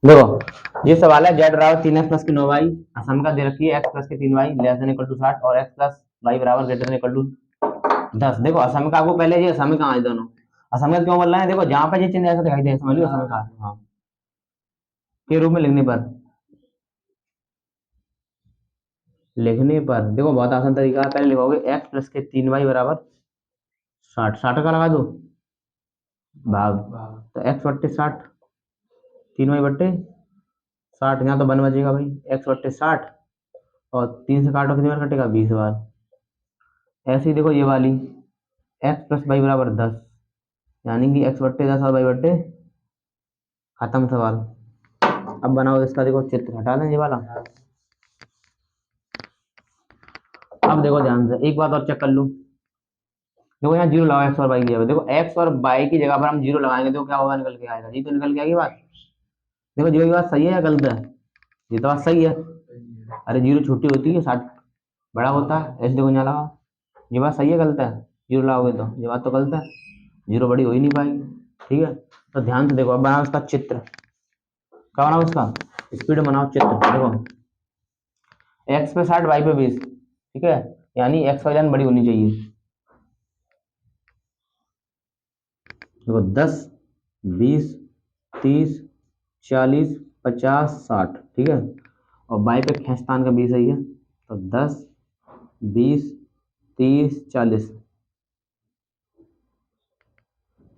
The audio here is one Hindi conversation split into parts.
देखो ये सवाल है जेड बराबर 3x प्लस की 9y असम का दे रखी है x प्लस के 3y less than equal to 60 और x प्लस y बराबर ग्रेटर देन इक्वल टू 10। देखो असम का आपको पहले ये असम कहाँ है दोनों असम का क्यों बोल रहे हैं। देखो जहां पर ये चिन्ह ऐसा दिखाई दे समझ लो असम का हाँ के रूप में लिखने पर देखो बहुत आसान तरीका है। पहले लिखोगे x प्लस के 3y बराबर 60 60 का लगा दो भाग तो x बट्टे 60 3y बट्टे 60 यहाँ तो बन बचेगा भाई x बट्टे 60 और 3 से काटो कितनी बार कटेगा 20 बार। ऐसे ही देखो ये वाली x प्लस वाई बराबर 10 यानी कि x बट्टे 10 और वाई बट्टे खत्म सवाल। अब बनाओ इसका देखो चित्र हटा दें ये वाला। अब देखो ध्यान से एक बात और चेक कर लो। देखो यहाँ जीरो लगाओ एक्स और वाई की जगह। देखो एक्स और वाई की जगह पर हम जीरो लगाएंगे तो क्या होगा निकल के आएगा जी तो निकल के आएगी बात। देखो जीरो की बात सही है या गलत है। ये तो बात सही है। अरे जीरो छोटी होती है 60 बड़ा होता है ऐसे देखो यहाँ लगा। ये बात सही है गलत है। जीरो लगाओगे तो ये बात तो गलत है। जीरो बड़ी हो ही नहीं पाएगी। ठीक है तो ध्यान से देखो अब बनाओ इसका चित्र। क्या बनाओ इसका स्पीड बनाओ चित्र। देखो एक्स पे 60 वाई पे 20 ठीक है यानी एक्स वाई लाइन बड़ी होनी चाहिए। देखो 10 20 30 40 50 60 ठीक है और बाई पे खींचतान का 20 है ये तो 10 20 30 40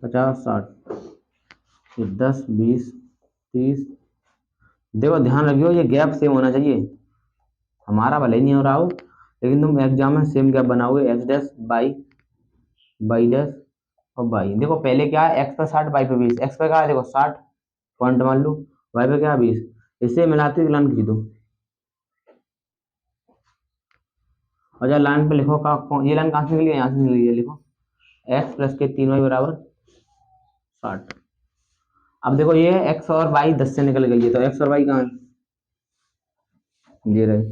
50 60 ये 10 20 30। देखो ध्यान रखियो ये गैप सेम होना चाहिए। हमारा भले ही नहीं हो रहा हो लेकिन तुम एग्जाम में सेम गैप बनाओगे x dash by by dash और बाई। देखो पहले क्या है एक्स पे 60 बाई पे 20 एक्स पे क्या है देखो 60 पॉइंट मान लो वाई पे क्या है 20 इसे मिलाते हुए लाइन खींच दो और जब लाइन पे लिखो का ये लाइन कहाँ से निकली है यहाँ से निकली है लिखो एक्स प्लस के 3y बराबर 60। अब देखो ये एक्स और वाई 10 से निकल गई है तो एक्स और वाई कहाँ है ये रहे।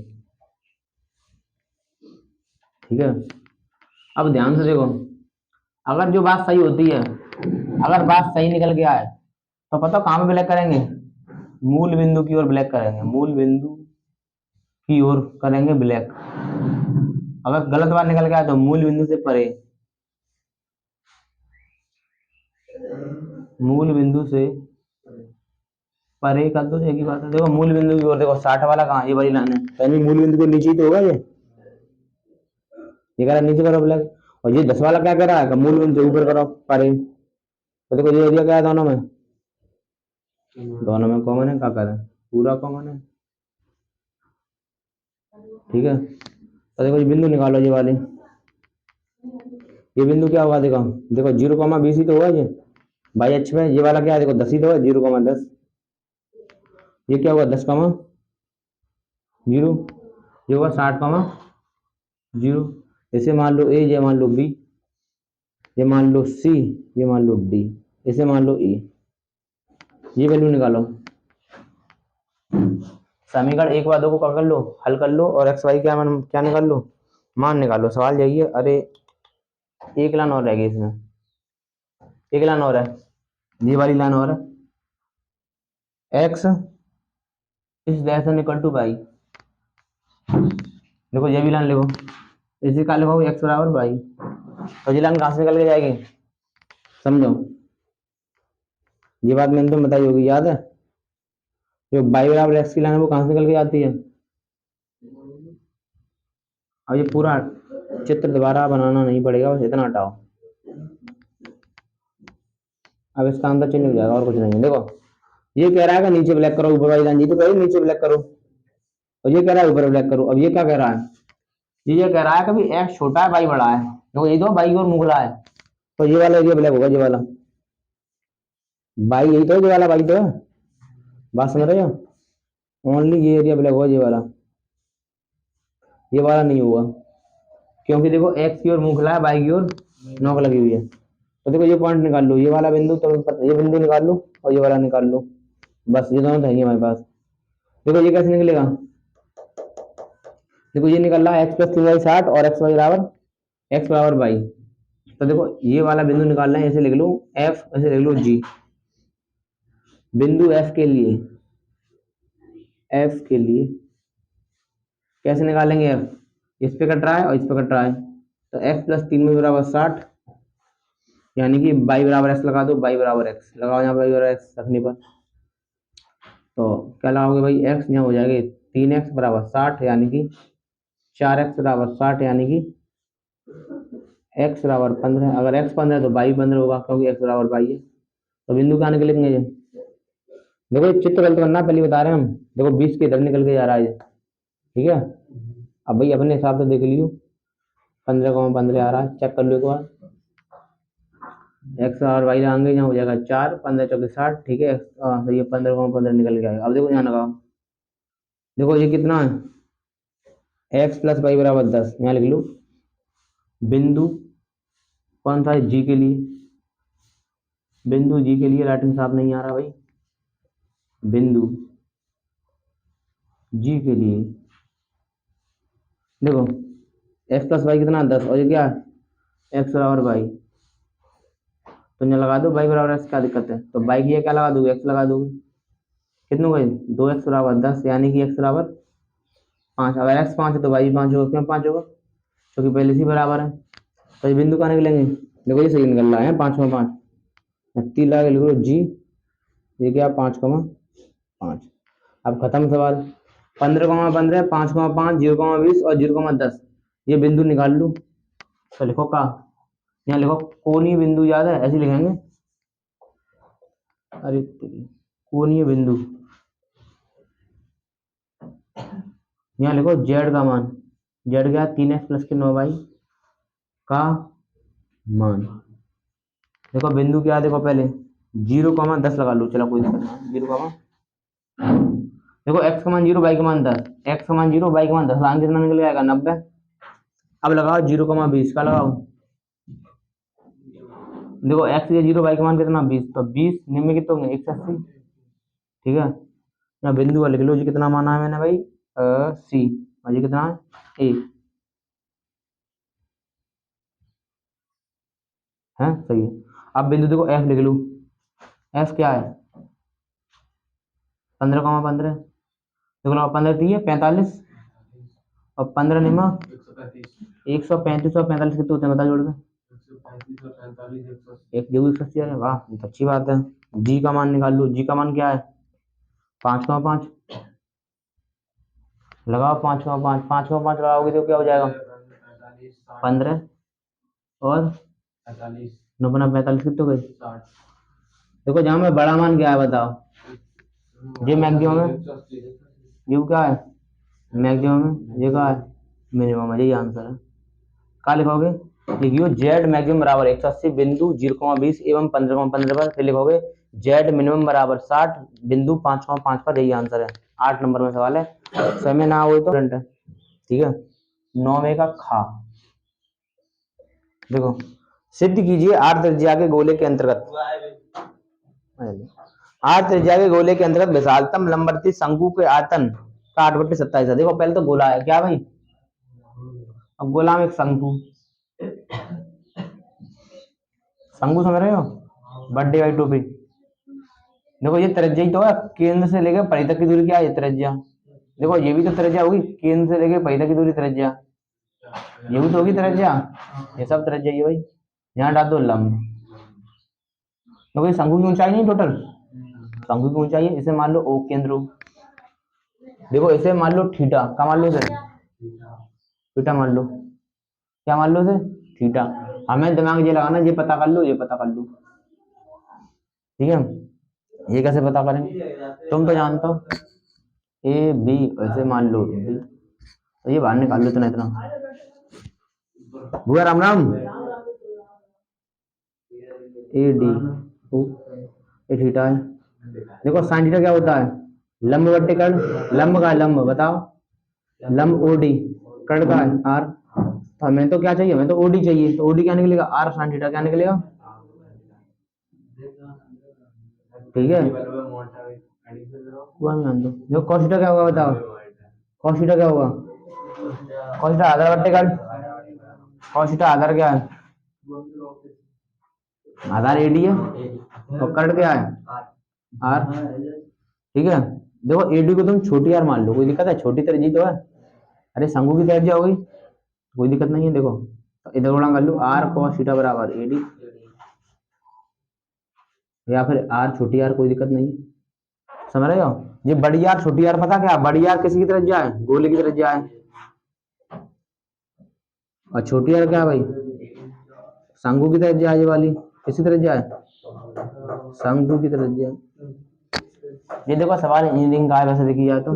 ठीक है अब ध्यान से देखो अगर जो बात सही होती है अगर बात सही निकल गया है तो पता कहाँ पे ब्लैक करेंगे मूल बिंदु की ओर ब्लैक करेंगे मूल बिंदु की ओर करेंगे ब्लैक। अगर गलत बात निकल गया तो मूल बिंदु से परे मूल बिंदु से परे कर दो एक ही बात है। देखो मूल बिंदु की ओर देखो 60 वाला कहाँ ये वाली लाइन है यानी मूल बिंदु के नीचे ही तो होगा ये कह रहा है नीचे करो ब्लैक और ये 10 वाला क्या कह रहा है मूल बिंदु से ऊपर करो परे तो देखो ये एरिया क्या है दोनों में कॉमन है क्या करें पूरा कॉमन है। ठीक है तो देखो ये बिंदु निकालो ये वाली ये बिंदु क्या होगा देखो देखो 0,20 ही तो होगा ये बाई एच में ये वाला क्या है देखो 10 ही तो है 0,10 ये क्या होगा 10,0 ये होगा 60,0 इसे मान लो ए ये मान लो बी ये मान लो सी ये मान लो डी इसे मान लो ई ये वैल्यू निकालो। समीकरण एक बार दो को कर लो हल कर लो और एक्स वाई क्या निकाल लो मान निकालो। सवाल यही है। अरे एक लाइन और रहेगी इसमें एक लाइन और है ये वाली लाइन और है x is less than equal to y. देखो ये भी लाइन लिखो इसी का लिखो एक्स बराबर वाई तो ये लाइन कहाँ से निकल के जाएगी समझो। ये बात मैंने तो बताई होगी याद है जो वाई बराबर एक्स की लाइन है वो कहाँ से निकल के जाती है। अब ये पूरा चित्र दोबारा बनाना नहीं पड़ेगा बस इतना हटाओ। अब इसका आंसर चेंज हो जाएगा और कुछ नहीं है। देखो ये कह रहा है कि नीचे ब्लैक करो ऊपर वाली लाइन ये तो कह रही नीचे ब्लैक करो और ये कह रहा है ऊपर ब्लैक करो। अब ये क्या कह रहा है ये कह रहा है कि एक्स छोटा है वाई बड़ा है तो ये तो वाई की ओर मुंह रहा है तो ये वाला एरिया ब्लैक होगा ये वाला वाई यही तो है ये वाला वाई तो है बात समझ रहे हो ओनली ये एरिया ब्लैक होगा ये वाला नहीं होगा क्योंकि देखो एक्स की ओर मुंह खुला है वाई की ओर नोक लगी हुई है। तो देखो ये पॉइंट निकाल लो ये वाला बिंदु तो ये बिंदु निकाल लो और ये वाला निकाल लो बस ये दोनों चाहिए हमारे पास। देखो ये कैसे निकलेगा देखो ये निकल रहा है एक्स प्लस 3y 60 और एक्स बराबर वाई। तो देखो ये वाला बिंदु निकालना है ऐसे लिख लो एफ ऐसे लिख लो जी बिंदु एफ के लिए एफ के लिए कैसे निकालेंगे एफ, इस पे कट रहा है और इस पे कट रहा है, तो एक्स प्लस 3 में बराबर 60, यानी कि बाई बराबर एक्स लगा दो, बाई बराबर एक्स लगाओ, यहाँ बाई बराबर एक्स रखने पर तो क्या लगाओगे भाई, एक्स यहाँ हो जाएगा 3x बराबर 60, यानी कि 4x बराबर 60, यानी कि x बराबर 15, अगर x 15 तो y 15 होगा, क्योंकि x बराबर y है। तो बिंदु कहाँ निकलेंगे ये, देखो ये चित्र गलत करना, पहले बता रहे हैं हम, देखो 20 के इधर निकल के जा रहा है ये, ठीक है। अब भाई अपने हिसाब से देख लियो, 15,15 आ रहा है, चेक कर लो एक बार, एक्स और वाई लगाएंगे, यहाँ हो जाएगा 4, 15 चौके 60, ठीक है। तो ये 15,15 निकल के आएगा। अब देखो यहाँ लगाओ, देखो ये कितना है, एक्स प्लस वाई बराबर 10, यहाँ लिख लो। बिंदु कौन सा है, जी के लिए, बिंदु जी के लिए राइटिंग साफ नहीं आ रहा भाई, बिंदु जी के लिए देखो एक्स प्लस वाई कितना 10, और ये क्या है एक्स बराबर वाई, तो यहाँ लगा दो वाई बराबर एक्स, क्या दिक्कत है, तो वाई की क्या लगा दोगे, एक्स लगा दोगे, कितने गए 2x बराबर 10, यानी कि एक्स बराबर 5, अगर एक्स 5 है तो वाई 5 होगा, क्यों 5 होगा, क्योंकि पहले से बराबर है। तो ये बिंदु कहाँ निकलेंगे, देखो ये सही निकल रहा है 5,5, 3 लगा के लिखो जी, ये क्या 5,5, अब खत्म सवाल। 15,15, 5,5, 0,20 और 0,10, ये बिंदु निकाल लूँ, तो लिखो का, यहाँ लिखो कोणीय बिंदु, याद है ऐसे लिखेंगे, अरे कोणीय बिंदु, यहाँ लिखो जेड का मान, जेड क्या 3x प्लस के 9y का मान, देखो बिंदु क्या देखो पहले 0,10 लगा लो, चलो कोई दिक्कत नहीं, 0, देखो x का मान 0, y का मान 10, x का मान 0, y का मान 10, आगे कितना निकल जाएगा 90। अब लगाओ 0,20 का लगाओ, देखो x ये 0, y का मान कितना 20, तो 20 निम्न कितने होंगे 180, ठीक है। यहाँ बिंदु का लिख लो जी, कितना माना है मैंने भाई सी, और ये कितना है ए, है सही है। अब बिंदु देखो एफ लिख लो, एफ क्या है 15,15, देखो ना 15 3 है 45, और 15 निमा 135 और 45 कितने होते हैं बता जोड़ के, एक जो 180 है, वाह ये तो अच्छी बात है। जी का मान निकाल लो, जी का मान क्या है 5,5, लगाओ 5,5, 5,5 लगाओगे तो क्या हो जाएगा 15 और 9 45 कितने हो गए 60। देखो जहाँ में बड़ा मान क्या है बताओ, ये मैक्सिमम है, ये क्या है मैक्सिमम है, ये क्या है मिनिमम है, यही आंसर है। क्या लिखोगे, लिखियो जेड मैक्सिमम बराबर 180 बिंदु 0,20 एवं 15,15 पर, फिर लिखोगे जेड मिनिमम बराबर 60 बिंदु 5,5 पर, यही आंसर है। 8 नंबर में सवाल है, समय ना हो तो है, ठीक है। 9वें का खा, देखो सिद्ध कीजिए आर त्रिज्या के गोले के अंतर्गत, आर त्रिज्या के गोले के अंतर्गत विशालतम लंबवर्ती शंकु के आयतन का 8/27 है। देखो पहले तो गोला है क्या भाई, अब गोला में एक शंकु, शंकु समझ रहे हो, बर्थडे वाली टोपी, देखो ये त्रिज्या ही तो है, केंद्र से लेकर परिधि तक की दूरी क्या है ये त्रिज्या, देखो ये भी तो त्रिज्या होगी, केंद्र से लेकर परिधि तक की दूरी त्रिज्या, ये भी तो होगी त्रिज्या, ये सब त्रिज्या ही है भाई। यहाँ डाल दो लंब, देखो ये शंकु की ऊंचाई नहीं टोटल, शंकु की ऊंचाई है, इसे मान लो ओ केंद्र हो, देखो इसे मान लो थीटा, क्या मान लो इसे थीटा मान लो, क्या मान लो इसे थीटा, हमें दिमाग ये लगाना, ये पता कर लो, ये पता कर लो, ठीक है। ये कैसे पता करेंगे, तुम तो जानते हो ए बी, ऐसे मान लो बी, तो ये बाहर निकाल लो इतना इतना, भूया Ram Ram, A D A theta है, देखो साइन थीटा क्या होता है लंब बट्टे कर्ण, लंब का लंब बताओ, लंब ओडी, कर्ण का आर, तो हमें तो क्या चाहिए, हमें तो ओडी चाहिए, तो ओडी क्या निकलेगा आर साइन थीटा क्या निकलेगा, ठीक है। हुआ मान दो, देखो cos थीटा क्या होगा बताओ, cos थीटा क्या होगा, cos थीटा आधार बट्टे कर्ण, cos थीटा आधार क्या है आधार एडी है, और कर्ण क्या है आर, ठीक है। देखो एडी को तुम छोटी आर मान लो, कोई दिक्कत है? छोटी त्रिज्या तो है। अरे शंकु की त्रिज्या हो गई, कोई दिक्कत नहीं है। देखो तो इधर गुणा कर लो, आर कॉस थीटा बराबर एडी, या फिर आर छोटी आर, कोई दिक्कत नहीं है। समझ रहे हो? ये बड़ी आर छोटी आर पता क्या? बड़ी आर किसी की त्रिज्या है? गोले की त्रिज्या है। और छोटी आर क्या है भाई? शंकु की त्रिज्या है, ये वाली किसी त्रिज्या है? शंकु की त्रिज्या। ये देखो सवाल इंजीनियरिंग का है वैसे देखी जाए तो।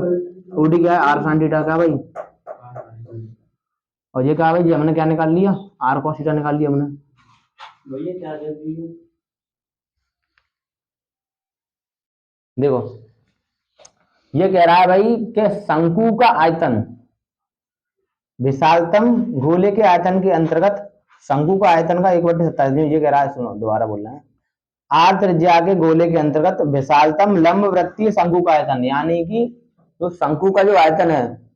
ओडी क्या है? आर साइन थीटा का भाई। और ये क्या है भाई? जी हमने क्या निकाल लिया? आर कॉस थीटा निकाल लिया हमने। देखो ये कह रहा है भाई कि शंकु का आयतन विशालतम गोले के आयतन के अंतर्गत शंकु का आयतन का 1/27। ये कह रहा है, सुनो दोबारा बोल रहे हैं। आर त्रिज्या के गोले के अंतर्गत विशालतम लंब वृत्तीय शंकु का आयतन, यानी कि जो शंकु का जो आयतन है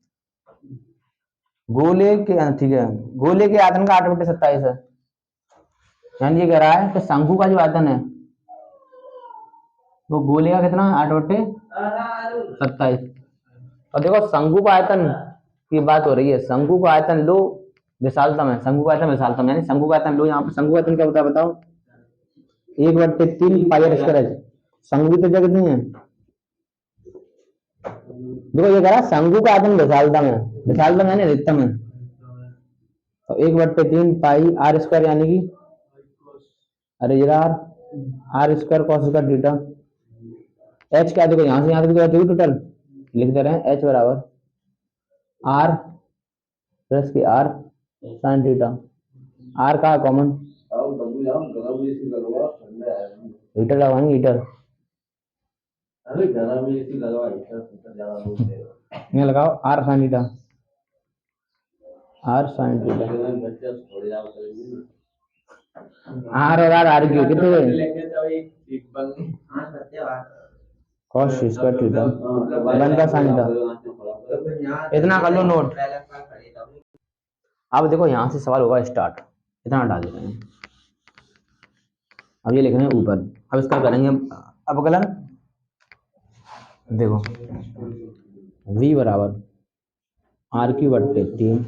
गोले के, ठीक है, गोले के आयतन का 8/27 है। यानी ये कह रहा है कि शंकु का जो आयतन है वो गोले का कितना? 8/27। और देखो शंकु का आयतन की बात हो रही है, शंकु का आयतन लो विशालतम है, शंकु का आयतन विशालतम, यानी शंकु का आयतन लो। यहाँ पे शंकु का आयतन क्या होता है बताओ? 1/3 पाई r²। शंकु की त्रिज्या कितनी है? देखो ये कह रहा है शंकु का आयतन विशालतम है, विशालतम यानी अधिकतम है। तो 1/3 पाई r², यानी कि अरे ये r² cos square theta. h क्या? देखो यहाँ से यहाँ तक टोटल लिख दे रहे हैं, h बराबर r प्लस की r साइन थीटा। r का कॉमन, हीटर लगाएंगे, हीटर यहाँ लगाओ, r sine theta, r sine theta. r और r क्यों कितने? cos स्क्वायर थीटा 1 का साइन थीटा। इतना कर लो नोट। अब देखो यहाँ से सवाल होगा स्टार्ट, इतना डाल दे रहे हैं। अब ये लिख रहे हैं ऊपर, अब इसका करेंगे अवकलन। देखो v बराबर r³/3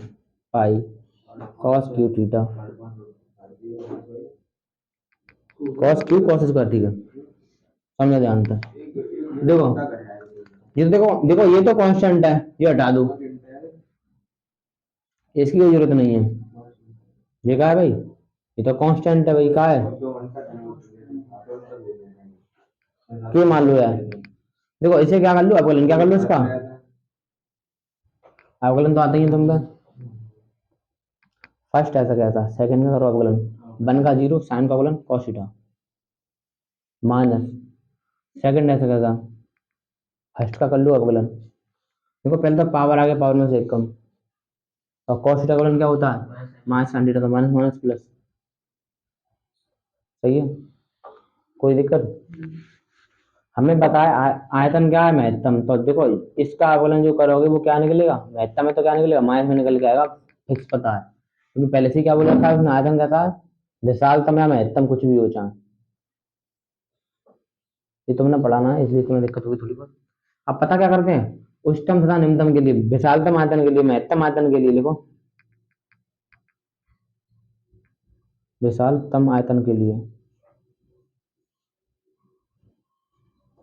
cos Q theta, cos Q cos square, ठीक है, समझा ध्यान से। देखो ये तो देखो देखो ये तो कांस्टेंट है, ये हटा दो, इसकी कोई जरूरत नहीं है। ये क्या है भाई? ये तो कांस्टेंट है भाई, क्या है? के मान लो यार। देखो इसे क्या कर लो, अवकलन क्या कर लो इसका? अवकलन तो आता ही है तुम पे। फर्स्ट ऐसा क्या था, सेकंड का करो अवकलन। 1 का 0 साइन का अवकलन cos थीटा माइनस, सेकंड ऐसा क्या था, फर्स्ट का कर लो अवकलन। देखो पहले तो पावर आगे, पावर में से एक कम, और cos थीटा का अवकलन क्या होता है? माइनस साइन थीटा, तो माइनस माइनस प्लस। सही है, कोई दिक्कत? हमें बताया आयतन क्या है? महत्तम। तो देखो इसका अवकलन जो करोगे वो क्या निकलेगा? महत्तम है तो क्या निकलेगा? माइनस में निकल के आएगा, फिक्स पता है, क्योंकि पहले से क्या बोला था उसने? आयतन क्या था? विशालतम या महत्तम, कुछ भी हो चाहे, ये तुमने पढ़ाना है, इसलिए तुम्हें दिक्कत होगी थोड़ी बहुत। अब पता क्या करते हैं? उच्चतम तथा निम्नतम के लिए, विशालतम आयतन के लिए, महत्तम आयतन के लिए लिखो, विशालतम आयतन के लिए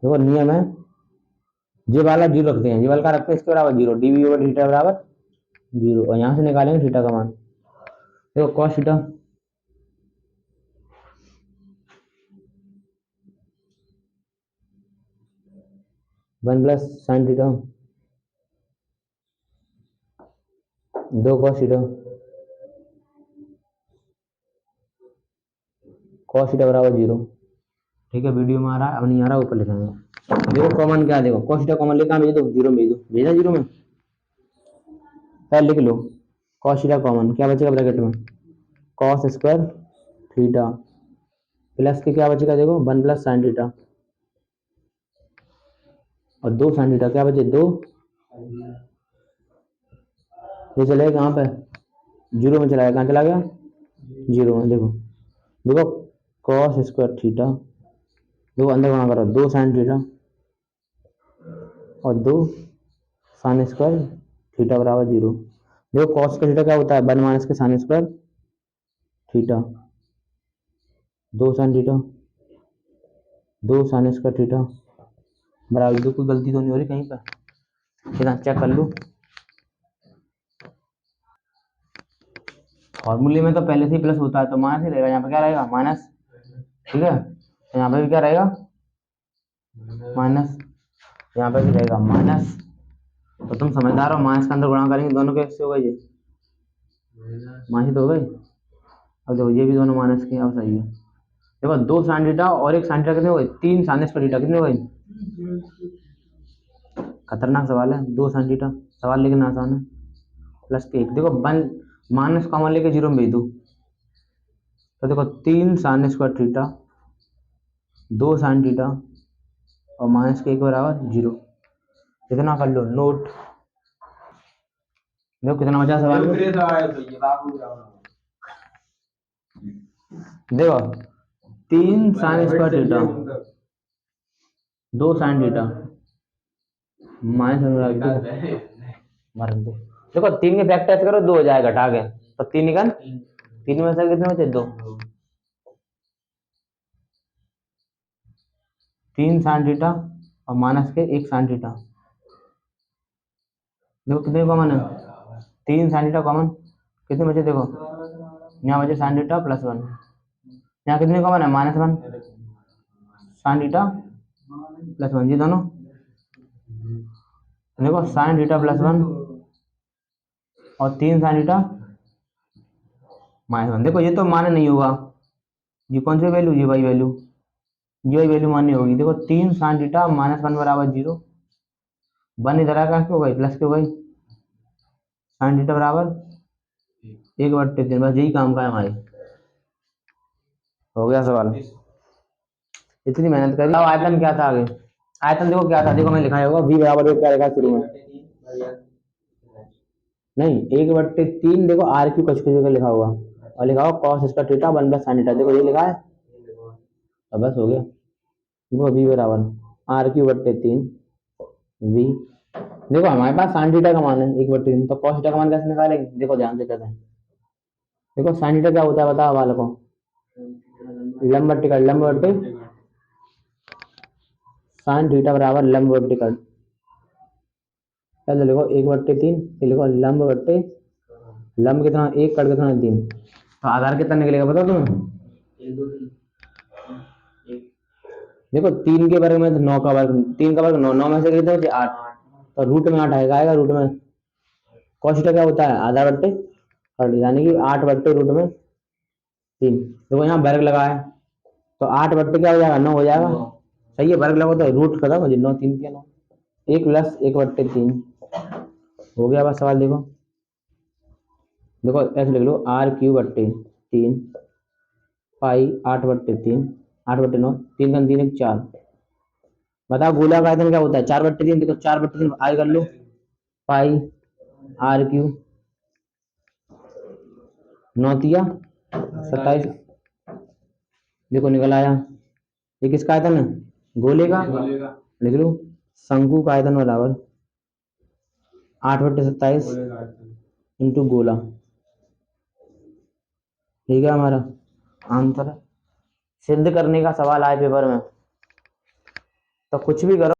देखो नियम है, ये वाला 0 रखते हैं, ये वाला का रखते हैं इसके बराबर 0, dv/थीटा बराबर 0, और यहाँ से निकालेंगे थीटा का मान। देखो cos theta 1 plus sine theta 2 cos theta, cos theta बराबर 0। ठीक है, वीडियो में आ रहा है, अब नहीं आ रहा, ऊपर लिखेंगे। देखो कॉमन क्या है? देखो cos थीटा कॉमन लेकर भेज दो, 0 में भेज दो, भेजा 0 में, पहले लिख लो cos थीटा कॉमन, क्या बचेगा ब्रैकेट में? cos स्क्वायर थीटा प्लस के क्या बचेगा? देखो 1 प्लस साइन थीटा, और 2 साइन थीटा, क्या बचे? 2, ये चलेगा कहाँ पे? 0 में चला गया, कहाँ चला गया? 0 में। देखो देखो cos स्क्वायर थीटा, देखो अंदर वहां करो 2 साइन थीटा और 2 साइन स्क्वायर थीटा बराबर 0। देखो कॉस का थीटा क्या होता है, 1 माइनस के sine square theta, 2 sine theta, 2 sine square theta बराबर 2। कोई गलती तो नहीं हो रही कहीं पर, इतना चेक कर लो। फॉर्मूले में तो पहले से ही प्लस होता है तो माइनस ही रहेगा, यहाँ पे क्या रहेगा माइनस, ठीक है। तो यहाँ पे भी क्या रहेगा माइनस, यहाँ पे भी रहेगा माइनस। तो तुम समझदार हो, माइनस के अंदर गुणा करेंगे दोनों के, से हो गई ये माइनस तो हो गई। अब देखो ये भी दोनों माइनस के, अब सही है। देखो 2 साइन थीटा और 1 साइन थीटा कितने हो गए, 3 साइन स्क्वायर थीटा कितने हो गए। खतरनाक सवाल है 2 साइन थीटा, सवाल लेकिन आसान है। प्लस के 1, देखो 1 माइनस कॉमन लेके 0 में भेज दो, तो देखो 3 sine square theta, 2 sine theta और माइनस के 1 बराबर 0। कितना कर लो नोट। देखो कितना बचा सवाल में, देखो 3 sine square theta, 2 sine theta minus मर दो। देखो 3 के फैक्टर करो 2 हो जाएगा घटा के, तो 3 निकल, 3 में से कितने बचे 2, 3 साइन थीटा और माइनस के 1 साइन थीटा। देखो कितने कॉमन है, 3 साइन थीटा कॉमन, कितने बचे देखो, यहाँ बचे साइन थीटा प्लस 1, यहाँ कितने कॉमन है -1 साइन थीटा प्लस 1, ये दोनों देखो साइन थीटा प्लस 1 और 3 साइन थीटा -1। देखो ये तो माने नहीं होगा, ये कौन सी वैल्यू, ये वाई वैल्यू, ये वाई वैल्यू मान्य होगी। देखो 3 साइन थीटा -1 बराबर 0, 1 इधर आकर के हो गई प्लस के हो गई, साइन थीटा बराबर 1/3, बस यही काम का है हमारे, हो गया सवाल। इतनी मेहनत करी। अब आयतन क्या था आगे, आयतन देखो क्या था, देखो मैं लिखा होगा v बराबर क्या लिखा शुरू में, नहीं 1/3 देखो आर क्यू कछ जगह लिखा हुआ और लिखा हुआ कॉस इसका थीटा 1 प्लस साइन थीटा, देखो ये लिखा है, तो बस हो गया। देखो v बराबर r³ 3 v, देखो हमारे पास साइन थीटा का मान है 1/3, तो कॉस थीटा का मान कैसे निकालेंगे, देखो ध्यान से कहते हैं। देखो साइन थीटा क्या होता है बताओ वालों को, लंब वर्टिकल, लंब वर्टिकल साइन थीटा बराबर लंब वर्टिकल, पहले लिखो 1/3, फिर लिखो लंब बट्टे लंब कितना 1, कट कितना 3, तो आधार कितना निकलेगा बताओ तुम्हें। देखो 3 के वर्ग में तो 9 का वर्ग, 3 का वर्ग 9, 9 में से कितने बचे 8, तो रूट में 8 आएगा रूट में। कॉस थीटा क्या होता है आधा बट्टे कट, यानी कि 8/√3। देखो यहाँ वर्ग लगा है तो 8 बट्टे क्या हो जाएगा 9 हो जाएगा, सही है, वर्ग लगा तो रूट खत्म हो जाए, 9 3 के 9, 1 प्लस 1/3 हो गया बस सवाल। देखो देखो ऐसे लिख लो r³/3 पाई 8/3, 8/9, 3 का 3 1 4, बताओ गोला का आयतन क्या होता है 4/3, देखो 4/3 आई कर लो, पाई r³ 9 तिया 27, देखो निकल आया। ये किसका आयतन है गोले का, लिख लो शंकु का आयतन बराबर 8/27 इंटू गोला, ठीक है हमारा आंसर। सिद्ध करने का सवाल आए पेपर में तो कुछ भी करो।